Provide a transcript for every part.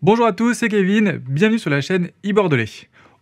Bonjour à tous, c'est Kevin, bienvenue sur la chaîne iBordelais.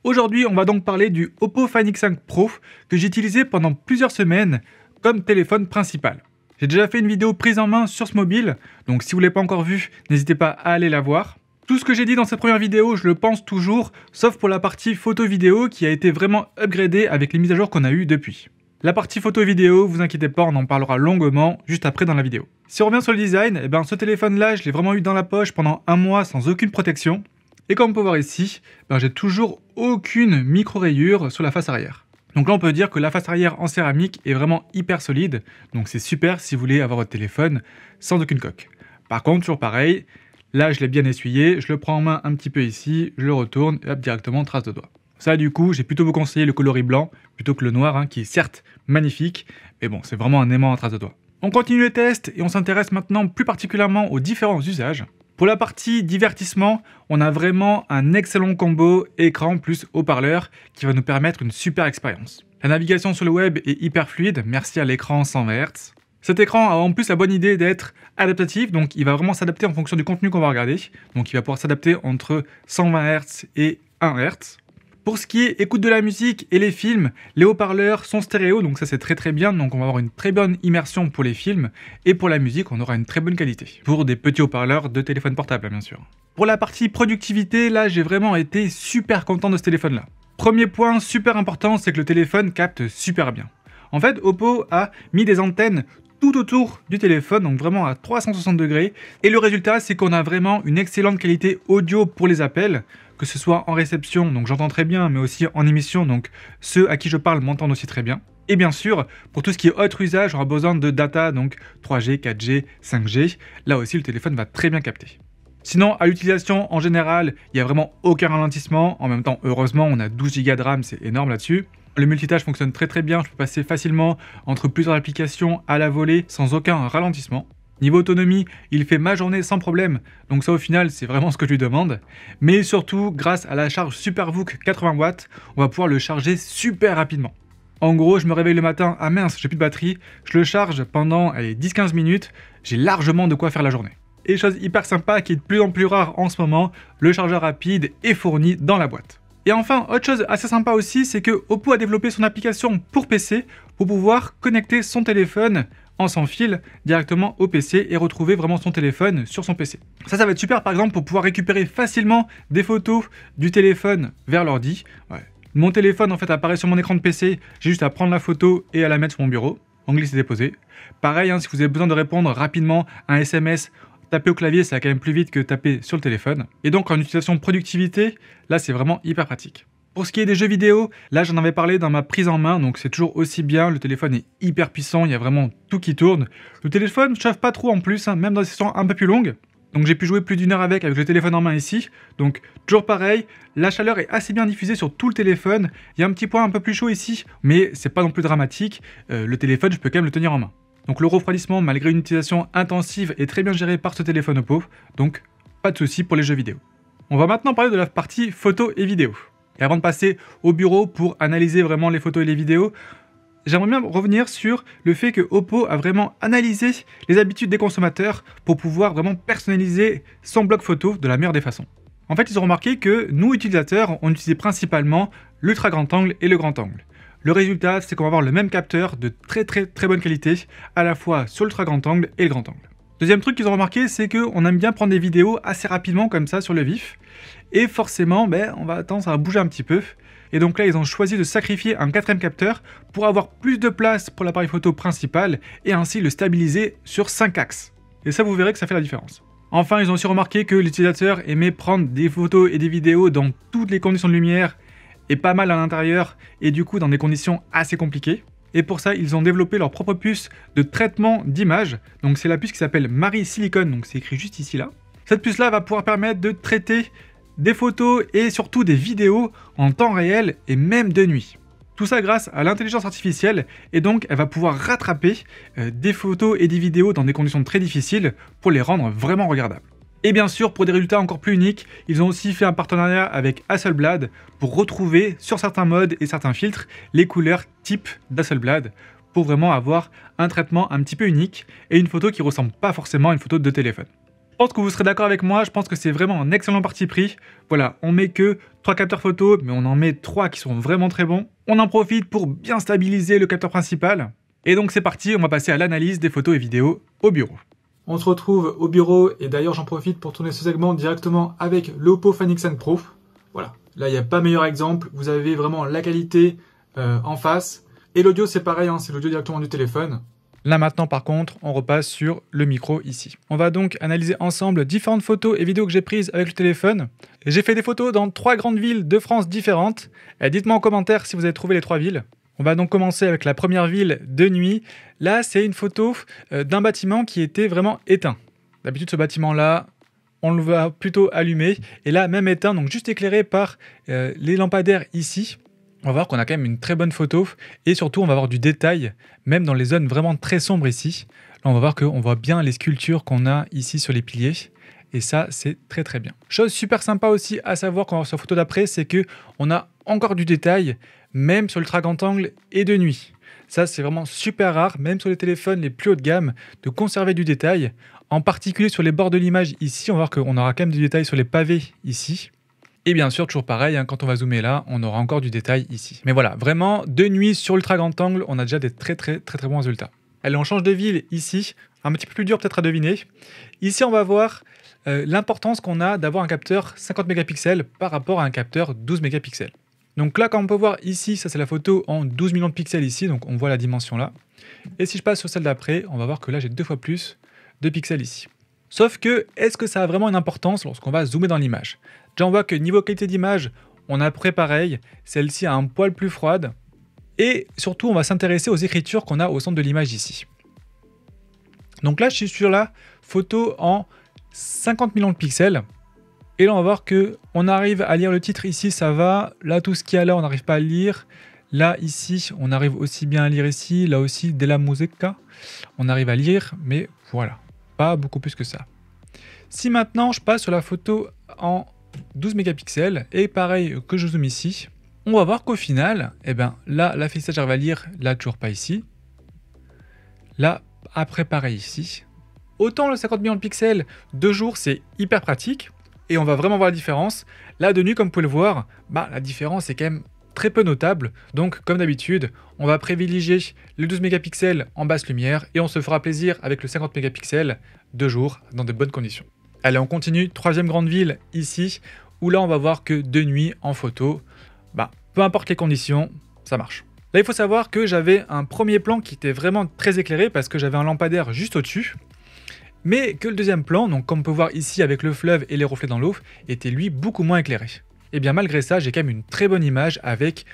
Aujourd'hui, on va donc parler du Oppo Find X5 Pro que j'ai utilisé pendant plusieurs semaines comme téléphone principal. J'ai déjà fait une vidéo prise en main sur ce mobile, donc si vous ne l'avez pas encore vue, n'hésitez pas à aller la voir. Tout ce que j'ai dit dans cette première vidéo, je le pense toujours, sauf pour la partie photo-vidéo qui a été vraiment upgradée avec les mises à jour qu'on a eues depuis. La partie photo-vidéo, vous inquiétez pas, on en parlera longuement juste après dans la vidéo. Si on revient sur le design, ce téléphone-là, je l'ai vraiment eu dans la poche pendant un mois sans aucune protection. Et comme on peut voir ici, j'ai toujours aucune micro-rayure sur la face arrière. Donc là, on peut dire que la face arrière en céramique est vraiment hyper solide. Donc c'est super si vous voulez avoir votre téléphone sans aucune coque. Par contre, toujours pareil, là je l'ai bien essuyé, je le prends en main un petit peu ici, je le retourne et hop, directement trace de doigt. Ça du coup, j'ai plutôt vous conseillé le coloris blanc plutôt que le noir, qui est certes magnifique, mais bon, c'est vraiment un aimant à trace de doigt. On continue les tests et on s'intéresse maintenant plus particulièrement aux différents usages. Pour la partie divertissement, on a vraiment un excellent combo écran plus haut-parleur qui va nous permettre une super expérience. La navigation sur le web est hyper fluide, merci à l'écran 120 Hz. Cet écran a en plus la bonne idée d'être adaptatif, donc il va vraiment s'adapter en fonction du contenu qu'on va regarder. Donc il va pouvoir s'adapter entre 120 Hz et 1 Hz. Pour ce qui est écoute de la musique et les films, les haut-parleurs sont stéréo, donc ça c'est très bien, donc on va avoir une très bonne immersion pour les films, et pour la musique on aura une très bonne qualité, pour des petits haut-parleurs de téléphone portable bien sûr. Pour la partie productivité, là j'ai vraiment été super content de ce téléphone-là. Premier point super important, c'est que le téléphone capte super bien. En fait, Oppo a mis des antennes tout autour du téléphone, donc vraiment à 360 degrés, et le résultat c'est qu'on a vraiment une excellente qualité audio pour les appels, que ce soit en réception, donc j'entends très bien, mais aussi en émission, donc ceux à qui je parle m'entendent aussi très bien. Et bien sûr, pour tout ce qui est autre usage, on aura besoin de data, donc 3G, 4G, 5G, là aussi le téléphone va très bien capter. Sinon, à l'utilisation en général, il n'y a vraiment aucun ralentissement, en même temps, heureusement, on a 12 Go de RAM, c'est énorme là-dessus. Le multitâche fonctionne très bien, je peux passer facilement entre plusieurs applications à la volée sans aucun ralentissement. Niveau autonomie, il fait ma journée sans problème, donc ça au final c'est vraiment ce que je lui demande. Mais surtout, grâce à la charge SuperVOOC 80 watts, on va pouvoir le charger super rapidement. En gros, je me réveille le matin, ah mince, j'ai plus de batterie, je le charge pendant 10-15 minutes, j'ai largement de quoi faire la journée. Et chose hyper sympa qui est de plus en plus rare en ce moment, le chargeur rapide est fourni dans la boîte. Et enfin, autre chose assez sympa aussi, c'est que Oppo a développé son application pour PC pour pouvoir connecter son téléphone en sans fil directement au PC et retrouver vraiment son téléphone sur son PC. Ça va être super par exemple pour pouvoir récupérer facilement des photos du téléphone vers l'ordi. Mon téléphone en fait apparaît sur mon écran de PC, j'ai juste à prendre la photo et à la mettre sur mon bureau, en glisser-déposer. Pareil, si vous avez besoin de répondre rapidement à un SMS, taper au clavier, ça va quand même plus vite que taper sur le téléphone. Et donc en utilisation productivité, là c'est vraiment hyper pratique. Pour ce qui est des jeux vidéo, là j'en avais parlé dans ma prise en main, donc c'est toujours aussi bien, le téléphone est hyper puissant, il y a vraiment tout qui tourne. Le téléphone ne chauffe pas trop en plus, même dans des sessions un peu plus longues. Donc j'ai pu jouer plus d'1 heure avec le téléphone en main ici. Donc toujours pareil, la chaleur est assez bien diffusée sur tout le téléphone. Il y a un petit point un peu plus chaud ici, mais c'est pas non plus dramatique. Le téléphone, je peux quand même le tenir en main. Donc le refroidissement, malgré une utilisation intensive, est très bien géré par ce téléphone Oppo. Donc pas de souci pour les jeux vidéo. On va maintenant parler de la partie photo et vidéo. Et avant de passer au bureau pour analyser vraiment les photos et les vidéos, j'aimerais bien revenir sur le fait que Oppo a vraiment analysé les habitudes des consommateurs pour pouvoir vraiment personnaliser son bloc photo de la meilleure des façons. En fait, ils ont remarqué que nous, utilisateurs, on utilisait principalement l'ultra grand angle et le grand angle. Le résultat, c'est qu'on va avoir le même capteur de très bonne qualité, à la fois sur l'ultra grand angle et le grand angle. Deuxième truc qu'ils ont remarqué, c'est qu'on aime bien prendre des vidéos assez rapidement comme ça sur le vif. Et forcément, on va attendre, ça va bouger un petit peu. Et donc là, ils ont choisi de sacrifier un quatrième capteur pour avoir plus de place pour l'appareil photo principal et ainsi le stabiliser sur 5 axes. Et ça, vous verrez que ça fait la différence. Enfin, ils ont aussi remarqué que l'utilisateur aimait prendre des photos et des vidéos dans toutes les conditions de lumière et pas mal à l'intérieur et du coup dans des conditions assez compliquées. Et pour ça, ils ont développé leur propre puce de traitement d'image. Donc c'est la puce qui s'appelle Mari Silicon, donc c'est écrit juste ici là. Cette puce-là va pouvoir permettre de traiter des photos et surtout des vidéos en temps réel et même de nuit. Tout ça grâce à l'intelligence artificielle et donc elle va pouvoir rattraper des photos et des vidéos dans des conditions très difficiles pour les rendre vraiment regardables. Et bien sûr, pour des résultats encore plus uniques, ils ont aussi fait un partenariat avec Hasselblad pour retrouver sur certains modes et certains filtres les couleurs type d'Hasselblad pour vraiment avoir un traitement un petit peu unique et une photo qui ressemble pas forcément à une photo de téléphone. pense que vous serez d'accord avec moi, je pense que c'est vraiment un excellent parti pris. Voilà, on met que 3 capteurs photo, mais on en met 3 qui sont vraiment très bons. On en profite pour bien stabiliser le capteur principal. Et donc c'est parti, on va passer à l'analyse des photos et vidéos au bureau. On se retrouve au bureau, et d'ailleurs j'en profite pour tourner ce segment directement avec le Oppo Find X5 Pro. Voilà, là il n'y a pas meilleur exemple, vous avez vraiment la qualité en face. Et l'audio c'est pareil, hein, c'est l'audio directement du téléphone. Là maintenant par contre, on repasse sur le micro ici. On va donc analyser ensemble différentes photos et vidéos que j'ai prises avec le téléphone. J'ai fait des photos dans 3 grandes villes de France différentes. Dites-moi en commentaire si vous avez trouvé les 3 villes. On va donc commencer avec la première ville de nuit. Là, c'est une photo d'un bâtiment qui était vraiment éteint. D'habitude, ce bâtiment-là, on le voit plutôt allumé. Et là, même éteint, donc juste éclairé par les lampadaires ici. On va voir qu'on a quand même une très bonne photo. Et surtout, on va avoir du détail, même dans les zones vraiment très sombres ici. Là, on va voir qu'on voit bien les sculptures qu'on a ici sur les piliers. Et ça, c'est très très bien. Chose super sympa aussi à savoir quand on va sur la photo d'après, c'est qu'on a encore du détail, même sur l'ultra grand angle et de nuit. Ça, c'est vraiment super rare, même sur les téléphones les plus haut de gamme, de conserver du détail. En particulier sur les bords de l'image ici, on va voir qu'on aura quand même du détail sur les pavés ici. Et bien sûr, toujours pareil, hein, quand on va zoomer là, on aura encore du détail ici. Mais voilà, vraiment, de nuit sur l'ultra grand angle, on a déjà des très bons résultats. Allez, on change de ville ici, un petit peu plus dur peut-être à deviner. Ici, on va voir l'importance qu'on a d'avoir un capteur 50 mégapixels par rapport à un capteur 12 mégapixels. Donc là, comme on peut voir ici, ça c'est la photo en 12 millions de pixels ici, donc on voit la dimension là. Et si je passe sur celle d'après, on va voir que là j'ai 2 fois plus de pixels ici. Sauf que, est-ce que ça a vraiment une importance lorsqu'on va zoomer dans l'image? Déjà on voit que niveau qualité d'image, on a à peu près pareil, celle-ci a un poil plus froide. Et surtout, on va s'intéresser aux écritures qu'on a au centre de l'image ici. Donc là, je suis sur la photo en 50 millions de pixels. Et là, on va voir qu'on arrive à lire le titre ici, ça va. Là, tout ce qu'il y a là, on n'arrive pas à le lire. Là, ici, on arrive aussi bien à lire ici. Là aussi, Della Musica. On arrive à lire, mais voilà. Pas beaucoup plus que ça. Si maintenant, je passe sur la photo en 12 mégapixels, et pareil que je zoome ici, on va voir qu'au final, eh ben, là, l'affichage, j'arrive à lire. Là, toujours pas ici. Là, après, pareil ici. Autant le 50 millions de pixels de jour, c'est hyper pratique. Et on va vraiment voir la différence. Là, de nuit, comme vous pouvez le voir, la différence est quand même très peu notable. Donc, comme d'habitude, on va privilégier le 12 mégapixels en basse lumière et on se fera plaisir avec le 50 mégapixels de jour dans de bonnes conditions. Allez, on continue. 3e grande ville ici, où là, on va voir que de nuit, en photo, peu importe les conditions, ça marche. Là, il faut savoir que j'avais un premier plan qui était vraiment très éclairé parce que j'avais un lampadaire juste au-dessus. Mais que le deuxième plan, donc comme on peut voir ici avec le fleuve et les reflets dans l'eau, était lui beaucoup moins éclairé. Et bien malgré ça, j'ai quand même une très bonne image avec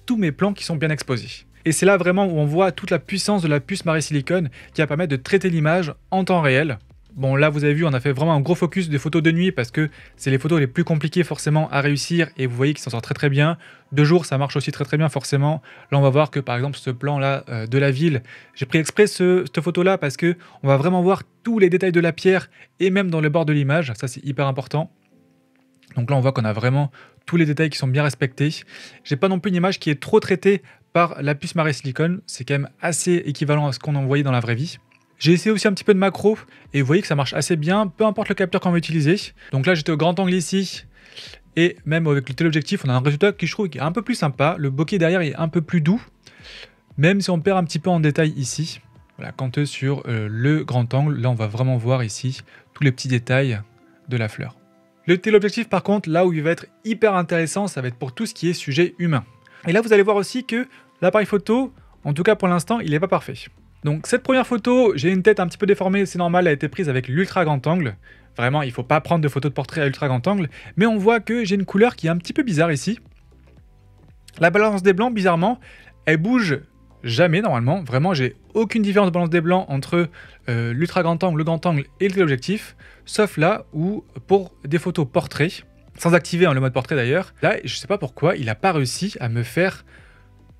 tous mes plans qui sont bien exposés. Et c'est là vraiment où on voit toute la puissance de la puce Marine Silicon qui va permettre de traiter l'image en temps réel. Bon là vous avez vu, on a fait vraiment un gros focus des photos de nuit parce que c'est les photos les plus compliquées forcément à réussir et vous voyez qu'ils s'en sortent très bien. De jour ça marche aussi très bien forcément. Là on va voir que par exemple ce plan là de la ville, j'ai pris exprès cette photo là parce que on va vraiment voir tous les détails de la pierre et même dans le bord de l'image, ça c'est hyper important. Donc là on voit qu'on a vraiment tous les détails qui sont bien respectés. J'ai pas non plus une image qui est trop traitée par la puce Marine Silicon, c'est quand même assez équivalent à ce qu'on en voyait dans la vraie vie. J'ai essayé aussi un petit peu de macro et vous voyez que ça marche assez bien, peu importe le capteur qu'on va utiliser. Donc là j'étais au grand angle ici et même avec le téléobjectif on a un résultat qui je trouve est un peu plus sympa. Le bokeh derrière est un peu plus doux, même si on perd un petit peu en détail ici. Voilà, quand sur le grand angle, là on va vraiment voir ici tous les petits détails de la fleur. Le téléobjectif par contre, là où il va être hyper intéressant, ça va être pour tout ce qui est sujet humain. Et là vous allez voir aussi que l'appareil photo, en tout cas pour l'instant, il n'est pas parfait. Donc cette première photo, j'ai une tête un petit peu déformée, c'est normal, elle a été prise avec l'ultra grand angle. Vraiment, il ne faut pas prendre de photos de portrait à ultra grand angle, mais on voit que j'ai une couleur qui est un petit peu bizarre ici. La balance des blancs, bizarrement, elle bouge jamais normalement. Vraiment, j'ai aucune différence de balance des blancs entre l'ultra grand angle, le grand angle et le téléobjectif, sauf là où pour des photos portrait, sans activer le mode portrait d'ailleurs, là je sais pas pourquoi, il n'a pas réussi à me faire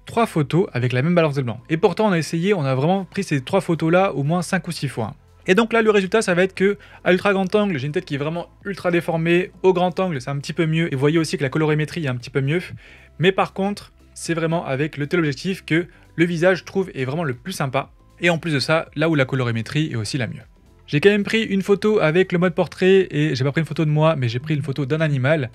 3 photos avec la même balance de blanc. Et pourtant on a essayé, on a vraiment pris ces 3 photos là au moins 5 ou 6 fois. Et donc là le résultat ça va être que à ultra grand angle j'ai une tête qui est vraiment ultra déformée, au grand angle c'est un petit peu mieux et vous voyez aussi que la colorimétrie est un petit peu mieux. Mais par contre c'est vraiment avec le téléobjectif que le visage je trouve est vraiment le plus sympa. Et en plus de ça, là où la colorimétrie est aussi la mieux. J'ai quand même pris une photo avec le mode portrait et j'ai pas pris une photo de moi, mais j'ai pris une photo d'un animal,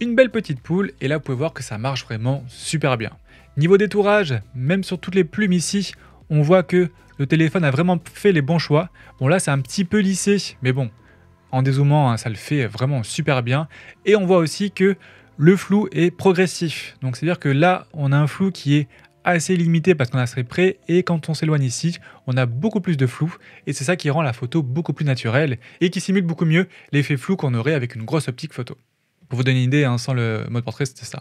une belle petite poule, et là vous pouvez voir que ça marche vraiment super bien. Niveau détourage, même sur toutes les plumes ici, on voit que le téléphone a vraiment fait les bons choix. Bon là c'est un petit peu lissé, mais bon, en dézoomant hein, ça le fait vraiment super bien. Et on voit aussi que le flou est progressif. Donc c'est à dire que là on a un flou qui est assez limité parce qu'on a assez près, et quand on s'éloigne ici, on a beaucoup plus de flou, et c'est ça qui rend la photo beaucoup plus naturelle et qui simule beaucoup mieux l'effet flou qu'on aurait avec une grosse optique photo. Pour vous donner une idée, hein, sans le mode portrait, c'était ça.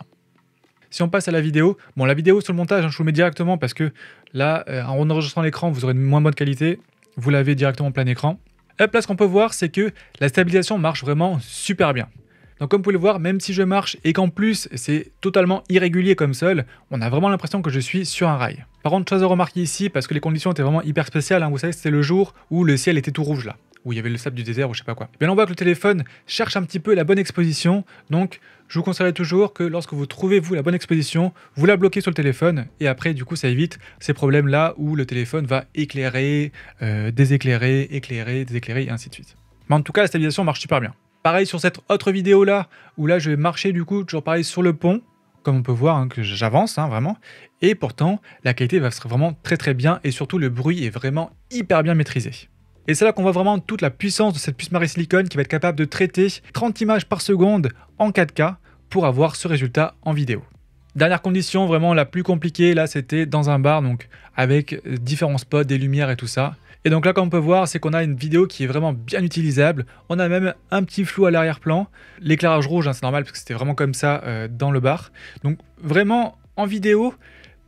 Si on passe à la vidéo, bon la vidéo sur le montage, hein, je vous le mets directement parce que là, en enregistrant l'écran, vous aurez une moins bonne qualité, vous l'avez directement en plein écran. Hop, là ce qu'on peut voir, c'est que la stabilisation marche vraiment super bien. Donc comme vous pouvez le voir, même si je marche et qu'en plus c'est totalement irrégulier comme sol, on a vraiment l'impression que je suis sur un rail. Par contre, chose à remarquer ici, parce que les conditions étaient vraiment hyper spéciales, hein, vous savez c'était le jour où le ciel était tout rouge là, où il y avait le sable du désert ou je sais pas quoi. Bien on voit que le téléphone cherche un petit peu la bonne exposition, donc je vous conseillerais toujours que lorsque vous trouvez vous la bonne exposition, vous la bloquez sur le téléphone, et après du coup ça évite ces problèmes là où le téléphone va éclairer, déséclairer, éclairer, déséclairer et ainsi de suite. Mais en tout cas la stabilisation marche super bien. Pareil sur cette autre vidéo là, où là je vais marcher du coup, toujours pareil sur le pont, comme on peut voir hein, que j'avance hein, vraiment, et pourtant la qualité va être vraiment très bien, et surtout le bruit est vraiment hyper bien maîtrisé. Et c'est là qu'on voit vraiment toute la puissance de cette puce Marine Silicon qui va être capable de traiter 30 images par seconde en 4K pour avoir ce résultat en vidéo. Dernière condition vraiment la plus compliquée, là c'était dans un bar, donc avec différents spots, des lumières et tout ça. Et donc là, comme on peut voir, c'est qu'on a une vidéo qui est vraiment bien utilisable. On a même un petit flou à l'arrière-plan. L'éclairage rouge, hein, c'est normal parce que c'était vraiment comme ça dans le bar. Donc vraiment, en vidéo,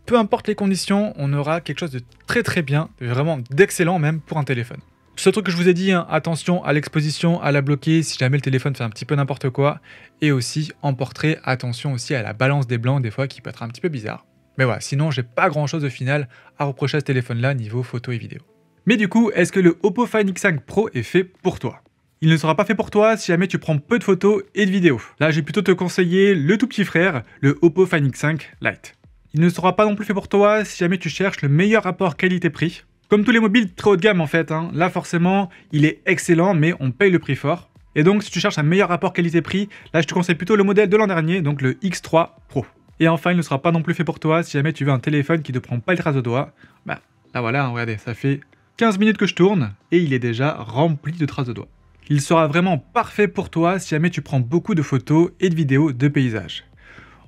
peu importe les conditions, on aura quelque chose de très bien, vraiment d'excellent même pour un téléphone. Ce truc que je vous ai dit, hein, attention à l'exposition, à la bloquer si jamais le téléphone fait un petit peu n'importe quoi. Et aussi, en portrait, attention aussi à la balance des blancs des fois qui peut être un petit peu bizarre. Mais voilà, sinon j'ai pas grand chose au final à reprocher à ce téléphone-là niveau photo et vidéo. Mais du coup, est-ce que le Oppo Find X5 Pro est fait pour toi? Il ne sera pas fait pour toi si jamais tu prends peu de photos et de vidéos. Là, je vais plutôt te conseiller le tout petit frère, le Oppo Find X5 Lite. Il ne sera pas non plus fait pour toi si jamais tu cherches le meilleur rapport qualité-prix. Comme tous les mobiles très haut de gamme en fait, hein. Là forcément, il est excellent, mais on paye le prix fort. Et donc, si tu cherches un meilleur rapport qualité-prix, là je te conseille plutôt le modèle de l'an dernier, donc le X3 Pro. Et enfin, il ne sera pas non plus fait pour toi si jamais tu veux un téléphone qui ne prend pas les traces de doigts. Bah, là voilà, hein, regardez, ça fait 15 minutes que je tourne et il est déjà rempli de traces de doigts. Il sera vraiment parfait pour toi si jamais tu prends beaucoup de photos et de vidéos de paysages.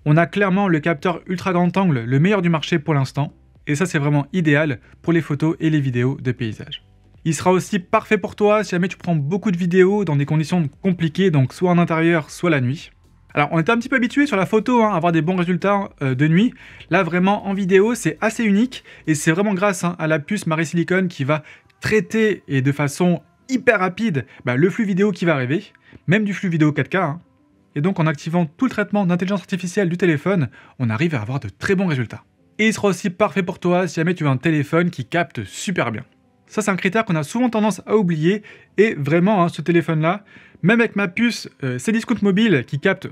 On a clairement le capteur ultra grand angle, le meilleur du marché pour l'instant, et ça c'est vraiment idéal pour les photos et les vidéos de paysages. Il sera aussi parfait pour toi si jamais tu prends beaucoup de vidéos dans des conditions compliquées, donc soit en intérieur, soit la nuit. Alors on était un petit peu habitué sur la photo à avoir des bons résultats de nuit. Là vraiment en vidéo c'est assez unique, et c'est vraiment grâce à la puce Marine Silicon qui va traiter et de façon hyper rapide le flux vidéo qui va arriver, même du flux vidéo 4K. Et donc en activant tout le traitement d'intelligence artificielle du téléphone, on arrive à avoir de très bons résultats. Et il sera aussi parfait pour toi si jamais tu veux un téléphone qui capte super bien. Ça c'est un critère qu'on a souvent tendance à oublier, et vraiment ce téléphone là, même avec ma puce Cdiscount mobile qui capte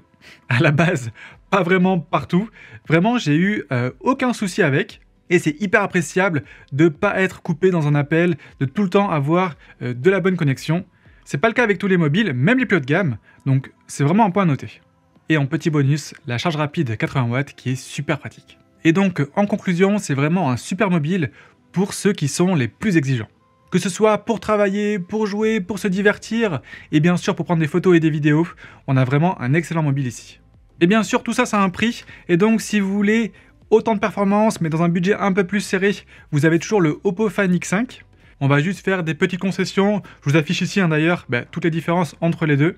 à la base pas vraiment partout, vraiment j'ai eu aucun souci avec, et c'est hyper appréciable de ne pas être coupé dans un appel, de tout le temps avoir de la bonne connexion. C'est pas le cas avec tous les mobiles, même les plus haut de gamme, donc c'est vraiment un point à noter. Et en petit bonus, la charge rapide 80 watts qui est super pratique. Et donc en conclusion, c'est vraiment un super mobile pour ceux qui sont les plus exigeants. Que ce soit pour travailler, pour jouer, pour se divertir, et bien sûr pour prendre des photos et des vidéos, on a vraiment un excellent mobile ici. Et bien sûr tout ça a un prix, et donc si vous voulez autant de performance mais dans un budget un peu plus serré, vous avez toujours le Oppo Find X5. On va juste faire des petites concessions, je vous affiche ici d'ailleurs toutes les différences entre les deux.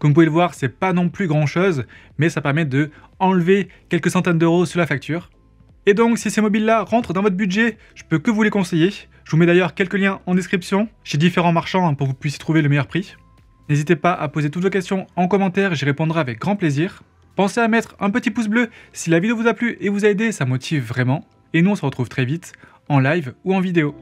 Comme vous pouvez le voir, c'est pas non plus grand chose, mais ça permet de enlever quelques centaines d'euros sur la facture. Et donc, si ces mobiles-là rentrent dans votre budget, je peux que vous les conseiller. Je vous mets d'ailleurs quelques liens en description chez différents marchands pour que vous puissiez trouver le meilleur prix. N'hésitez pas à poser toutes vos questions en commentaire, j'y répondrai avec grand plaisir. Pensez à mettre un petit pouce bleu si la vidéo vous a plu et vous a aidé, ça motive vraiment. Et nous, on se retrouve très vite en live ou en vidéo.